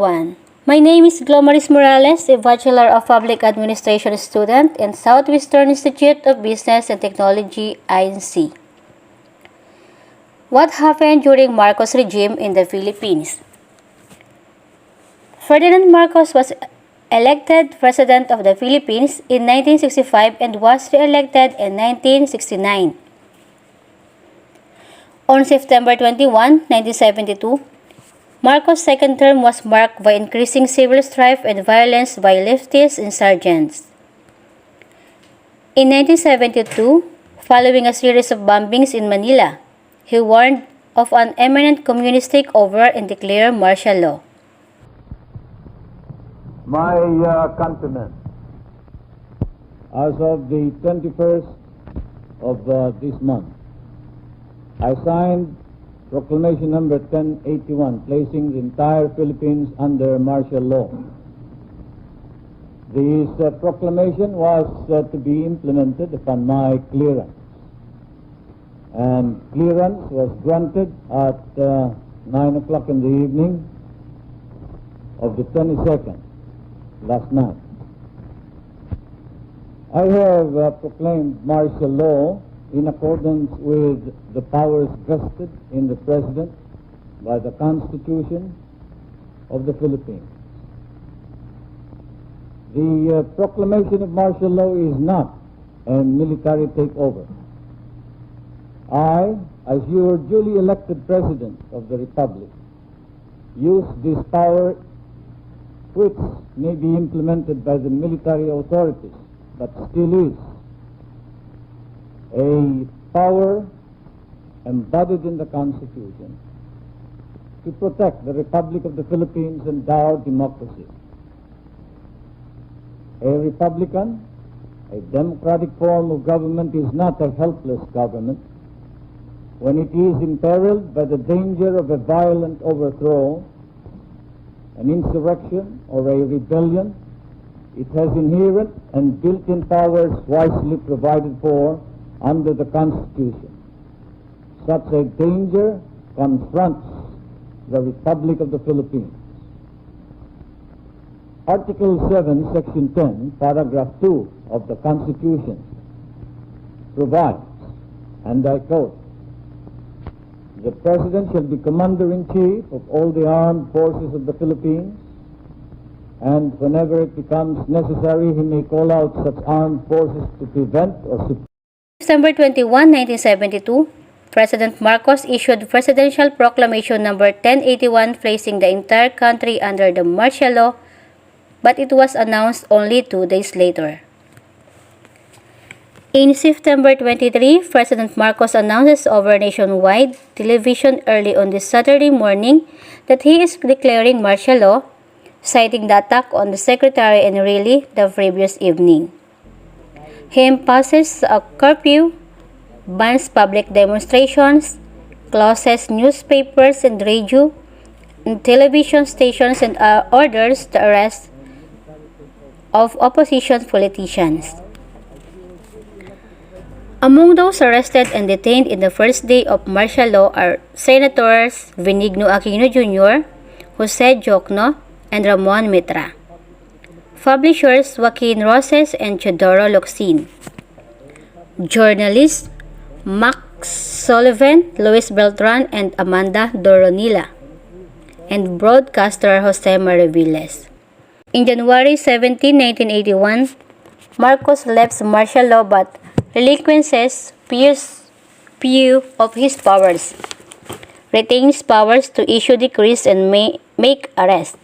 everyone. My name is Glomaris Morales, a Bachelor of Public Administration student in Southwestern Institute of Business and Technology, INC. What happened during Marcos regime in the Philippines? Ferdinand Marcos was elected President of the Philippines in 1965 and was re-elected in 1969. On September 21, 1972, Marcos' second term was marked by increasing civil strife and violence by leftist insurgents. In 1972, following a series of bombings in Manila, he warned of an imminent communist takeover and declared martial law. My countrymen, as of the 21st of this month, I signed Proclamation number 1081, placing the entire Philippines under martial law. This proclamation was to be implemented upon my clearance, and clearance was granted at 9 o'clock in the evening of the 22nd, last night. I have proclaimed martial law in accordance with the powers vested in the President by the Constitution of the Philippines. The proclamation of martial law is not a military takeover. I, as your duly elected President of the Republic, use this power, which may be implemented by the military authorities, but still is a power embodied in the Constitution to protect the Republic of the Philippines and our democracy. A republican, a democratic form of government is not a helpless government. When it is imperiled by the danger of a violent overthrow, an insurrection, or a rebellion, it has inherent and built-in powers wisely provided for under the Constitution. Such a danger confronts the Republic of the Philippines. Article 7, Section 10, Paragraph 2 of the Constitution provides, and I quote, "The President shall be Commander-in-Chief of all the armed forces of the Philippines, and whenever it becomes necessary, he may call out such armed forces to prevent or suppress." December 21, 1972, President Marcos issued Presidential Proclamation number 1081 placing the entire country under the martial law, but it was announced only 2 days later. In September 23, President Marcos announces over nationwide television early on this Saturday morning that he is declaring martial law, citing the attack on the Secretary Enrile the previous evening. He imposes a curfew, bans public demonstrations, closes newspapers and radio and television stations, and orders the arrest of opposition politicians. Among those arrested and detained in the first day of martial law are Senators Benigno Aquino Jr., Jose Jocno, and Ramon Mitra. Publishers Joaquin Roses and Teodoro Locsin. Journalists Max Sullivan, Luis Beltran, and Amanda Doronila. And broadcaster Jose Mariviles. In January 17, 1981, Marcos left martial law but relinquishes few of his powers, retains powers to issue decrees and make arrests.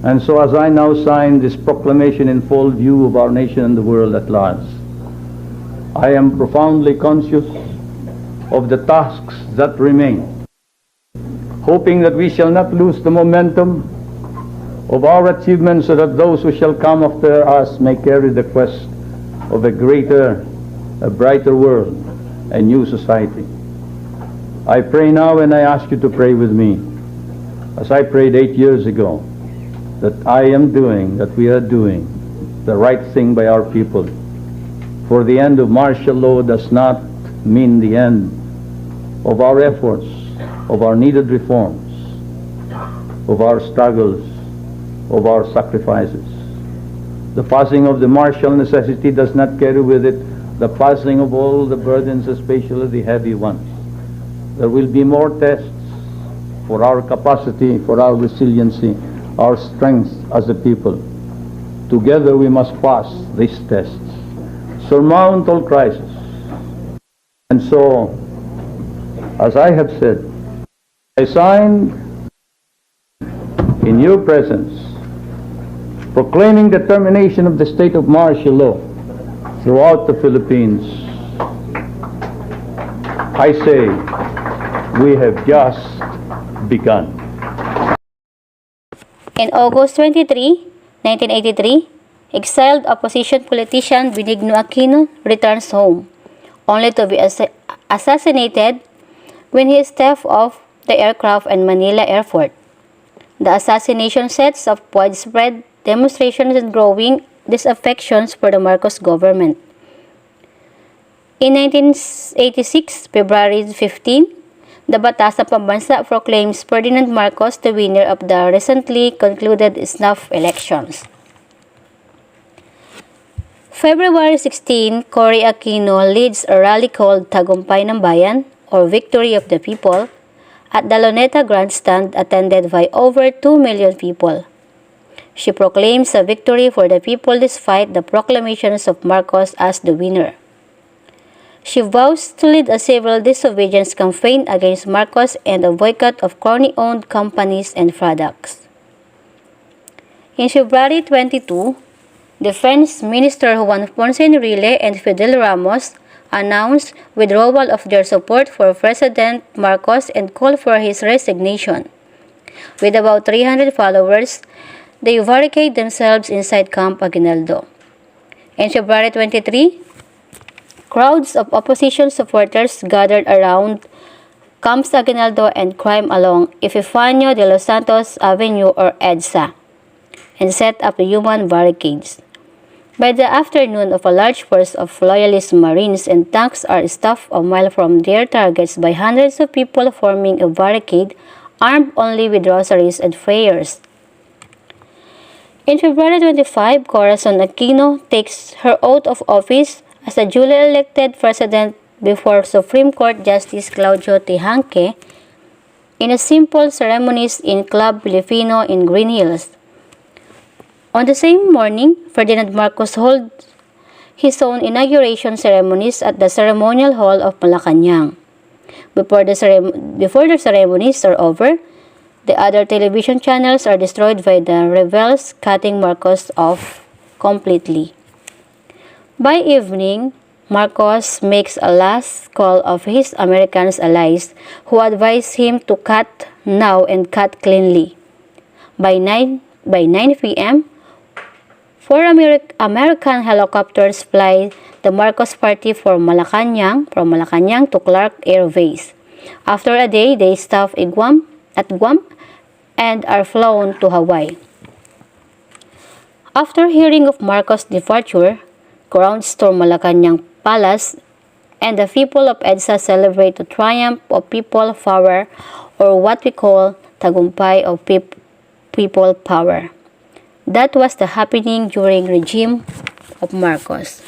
And so as I now sign this proclamation in full view of our nation and the world at large, I am profoundly conscious of the tasks that remain, hoping that we shall not lose the momentum of our achievements so that those who shall come after us may carry the quest of a greater, a brighter world, a new society. I pray now, and I ask you to pray with me, as I prayed 8 years ago, that I am doing, that we are doing the right thing by our people. For the end of martial law does not mean the end of our efforts, of our needed reforms. of our struggles, of our sacrifices. The passing of the martial necessity does not carry with it the passing of all the burdens, especially the heavy ones. There will be more tests for our capacity, for our resiliency, our strength as a people. Together we must pass these tests, surmount all crises. And so, as I have said, I sign in your presence, proclaiming the termination of the state of martial law throughout the Philippines. I say, we have just begun. In August 23, 1983, exiled opposition politician Benigno Aquino returns home, only to be assassinated when he stepped off the aircraft in Manila Airport. The assassination sets off widespread demonstrations and growing disaffections for the Marcos government. In 1986, February 15, the Batas ng Pambansa proclaims Ferdinand Marcos the winner of the recently concluded snuff elections. February 16, Cory Aquino leads a rally called Tagumpay ng Bayan, or Victory of the People, at the Luneta Grandstand attended by over 2 million people. She proclaims a victory for the people despite the proclamations of Marcos as the winner. She vows to lead a civil disobedience campaign against Marcos and a boycott of crony-owned companies and products. In February 22, Defense Minister Juan Ponce Enrile and Fidel Ramos announced withdrawal of their support for President Marcos and called for his resignation. With about 300 followers, they barricade themselves inside Camp Aguinaldo. In February 23, crowds of opposition supporters gathered around Camps Aguinaldo and Crime along Epifanio de los Santos Avenue, or EDSA, and set up human barricades. By the afternoon, a large force of loyalist Marines and tanks are stopped a mile from their targets by hundreds of people forming a barricade, armed only with rosaries and prayers. In February 25, Corazon Aquino takes her oath of office as a duly elected president before Supreme Court Justice Claudio Tejanque in a simple ceremonies in Club Filipino in Green Hills. On the same morning, Ferdinand Marcos holds his own inauguration ceremonies at the Ceremonial Hall of Malacanang. Before the ceremonies are over, the other television channels are destroyed by the rebels, cutting Marcos off completely. By evening, Marcos makes a last call of his American allies, who advise him to cut now and cut cleanly. By 9 p.m., 4 American helicopters fly the Marcos party from Malacanang to Clark Air Base. After a day, they stop at Guam and are flown to Hawaii. After hearing of Marcos' departure, crowds storm Malacanang Palace, and the people of EDSA celebrate the triumph of people power, or what we call Tagumpay of people power. That was the happening during regime of Marcos.